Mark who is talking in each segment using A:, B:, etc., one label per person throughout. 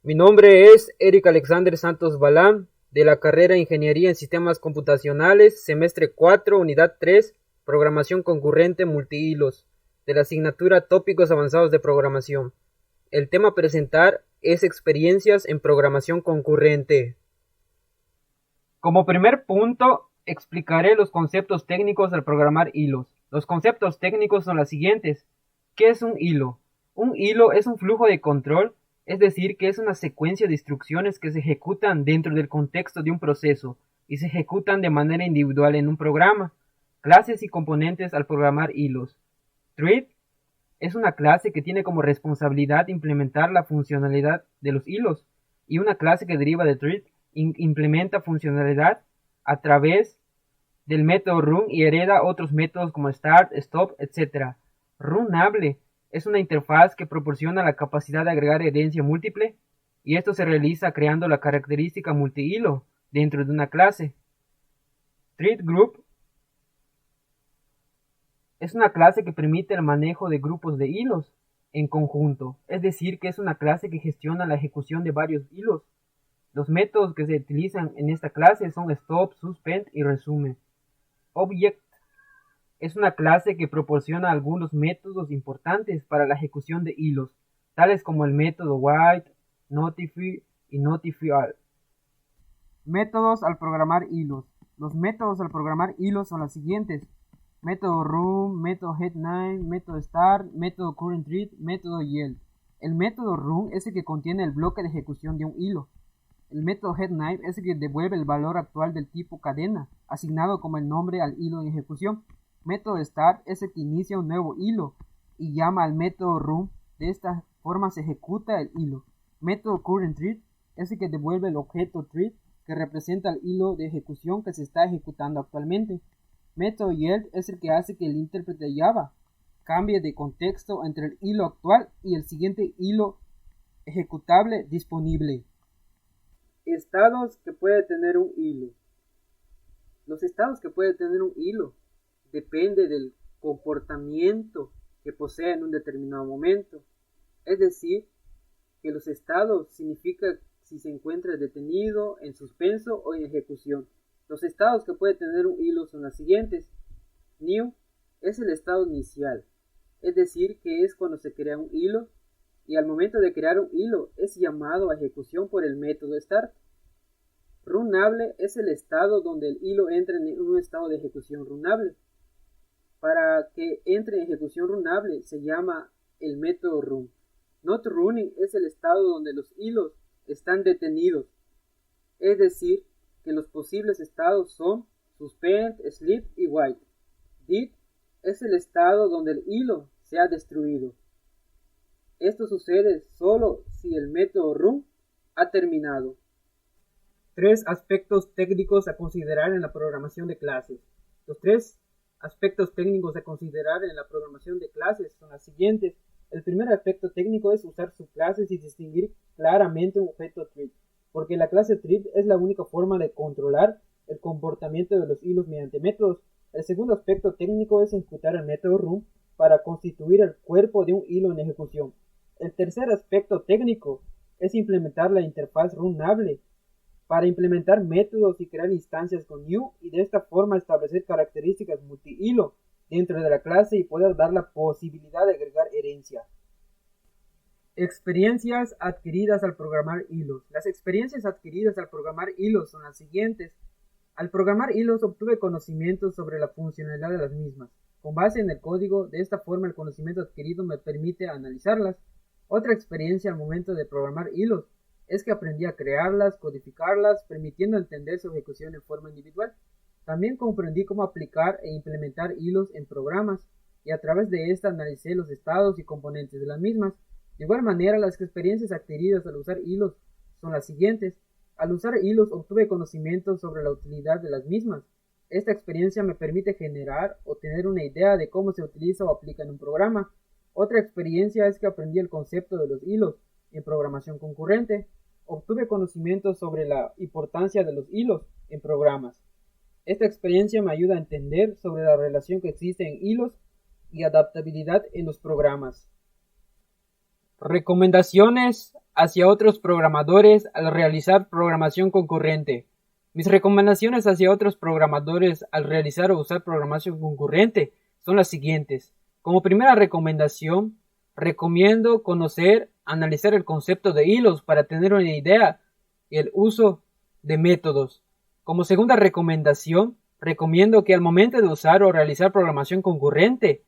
A: Mi nombre es Eric Alexander Santos Balán, de la carrera Ingeniería en Sistemas Computacionales, semestre 4, unidad 3, Programación Concurrente Multihilos, de la asignatura Tópicos Avanzados de Programación. El tema a presentar es experiencias en programación concurrente. Como primer punto, explicaré los conceptos técnicos al programar hilos. Los conceptos técnicos son los siguientes. ¿Qué es un hilo? Un hilo es un flujo de control, es decir, que es una secuencia de instrucciones que se ejecutan dentro del contexto de un proceso y se ejecutan de manera individual en un programa. Clases y componentes al programar hilos. Thread es una clase que tiene como responsabilidad implementar la funcionalidad de los hilos, y una clase que deriva de thread implementa funcionalidad a través del método run y hereda otros métodos como start, stop, etc. Runable es una interfaz que proporciona la capacidad de agregar herencia múltiple, y esto se realiza creando la característica multihilo dentro de una clase. Thread Group es una clase que permite el manejo de grupos de hilos en conjunto, es decir, que es una clase que gestiona la ejecución de varios hilos. Los métodos que se utilizan en esta clase son stop, suspend y resume. Object es una clase que proporciona algunos métodos importantes para la ejecución de hilos, tales como el método wait, notify y notify. Métodos al programar hilos. Los métodos al programar hilos son los siguientes: método run, método head9, método start, método currentThread, método yield. El método run es el que contiene el bloque de ejecución de un hilo. El método head9 es el que devuelve el valor actual del tipo cadena, asignado como el nombre al hilo en ejecución. Método start es el que inicia un nuevo hilo y llama al método run. De esta forma se ejecuta el hilo. Método currentThread es el que devuelve el objeto thread, que representa el hilo de ejecución que se está ejecutando actualmente. Método yield es el que hace que el intérprete de Java cambie de contexto entre el hilo actual y el siguiente hilo ejecutable disponible. Estados que puede tener un hilo. Los estados que puede tener un hilo depende del comportamiento que posee en un determinado momento. Es decir, que los estados significa si se encuentra detenido, en suspenso o en ejecución. Los estados que puede tener un hilo son los siguientes. New es el estado inicial, es decir, que es cuando se crea un hilo, y al momento de crear un hilo es llamado a ejecución por el método start. Runable es el estado donde el hilo entra en un estado de ejecución runable. Para que entre en ejecución runable se llama el método run. Not running es el estado donde los hilos están detenidos, es decir, que los posibles estados son suspend, sleep y wait. Dead es el estado donde el hilo se ha destruido. Esto sucede solo si el método run ha terminado. 3 aspectos técnicos a considerar en la programación de clases. Los 3 aspectos técnicos a considerar en la programación de clases son los siguientes. El primer aspecto técnico es usar subclases y distinguir claramente un objeto thread, porque la clase thread es la única forma de controlar el comportamiento de los hilos mediante métodos. El segundo aspecto técnico es ejecutar el método run para constituir el cuerpo de un hilo en ejecución. El tercer aspecto técnico es implementar la interfaz runable para implementar métodos y crear instancias con new, y de esta forma establecer características multihilo dentro de la clase y poder dar la posibilidad de agregar herencia. Experiencias adquiridas al programar hilos. Las experiencias adquiridas al programar hilos son las siguientes. Al programar hilos obtuve conocimientos sobre la funcionalidad de las mismas. Con base en el código, de esta forma el conocimiento adquirido me permite analizarlas. Otra experiencia al momento de programar hilos es que aprendí a crearlas, codificarlas, permitiendo entender su ejecución en forma individual. También comprendí cómo aplicar e implementar hilos en programas, y a través de esta analicé los estados y componentes de las mismas. De igual manera, las experiencias adquiridas al usar hilos son las siguientes. Al usar hilos obtuve conocimientos sobre la utilidad de las mismas. Esta experiencia me permite generar o tener una idea de cómo se utiliza o aplica en un programa. Otra experiencia es que aprendí el concepto de los hilos en programación concurrente. Obtuve conocimientos sobre la importancia de los hilos en programas. Esta experiencia me ayuda a entender sobre la relación que existe en hilos y adaptabilidad en los programas. Recomendaciones hacia otros programadores al realizar programación concurrente. Mis recomendaciones hacia otros programadores al realizar o usar programación concurrente son las siguientes. Como primera recomendación, recomiendo conocer, analizar el concepto de hilos para tener una idea y el uso de métodos. Como segunda recomendación, recomiendo que al momento de usar o realizar programación concurrente,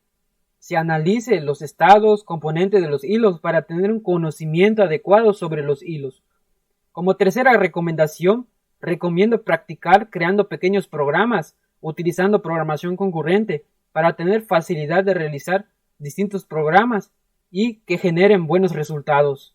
A: se analice los estados, componentes de los hilos para tener un conocimiento adecuado sobre los hilos. Como tercera recomendación, recomiendo practicar creando pequeños programas, utilizando programación concurrente para tener facilidad de realizar distintos programas y que generen buenos resultados.